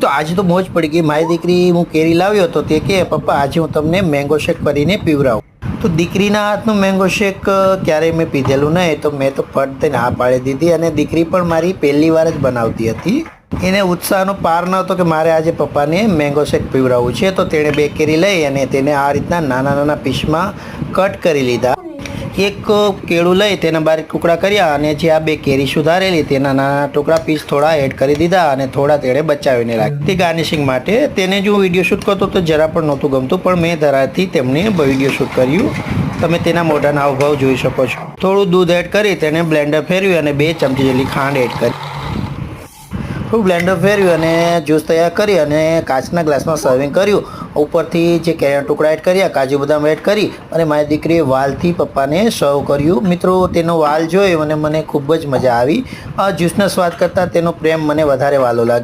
તો આજે તો મોજ પડી ગઈ. મારી દીકરી હું કેરી લાવ્યો તો તે કે પપ્પા આજે હું તમને મેંગો શેક કરીને પીવડાવું. તો દીકરીના હાથનું મેંગો શેક ક્યારેય મેં પીધેલું નહીં, તો મેં તો ફટ થઈને હા પાડી દીધી. અને દીકરી પણ મારી પહેલી વાર જ બનાવતી હતી. એને ઉત્સાહનો પાર ન હતો કે મારે આજે પપ્પાને મેંગો શેક પીવડાવવું છે. તો તેણે 2 કેરી લઈ અને તેને આ રીતના નાના નાના પીસમાં કટ કરી લીધા. એક કેળું લઈ તેના બારીક ટુકડા કર્યા અને જે આ 2 કેરી સુધારેલી તેના નાના ટુકડા પીસ થોડા એડ કરી દીધા અને થોડા તેણે બચાવીને રાખી તે ગાર્નિશિંગ માટે. તેને જો વિડીયો શૂટ કરતો તો જરા પણ નહોતું ગમતું, પણ મેં ધરાથી તેમને વિડીયો શૂટ કર્યું. તમે તેના મોઢાના હાવભાવ જોઈ શકો છો. થોડું દૂધ એડ કરી તેને બ્લેન્ડર ફેરવી અને 2 ચમચી જેટલી ખાંડ એડ કરી બ્લેન્ડર ફેરવ્યું અને જ્યુસ તૈયાર કરી અને કાચના ગ્લાસમાં સર્વિંગ કર્યું. ઉપરથી જે કેળાના ટુકડા એડ કર્યા, કાજુ બદામ એડ કરી અને મારી દીકરીએ વાલથી પપ્પાને સર્વ કર્યું. મિત્રો, તેનો વાલ જોઈ અને મને ખૂબ જ મજા આવી. આ જ્યુસનો સ્વાદ કરતાં તેનો પ્રેમ મને વધારે વાલો લાગ્યો.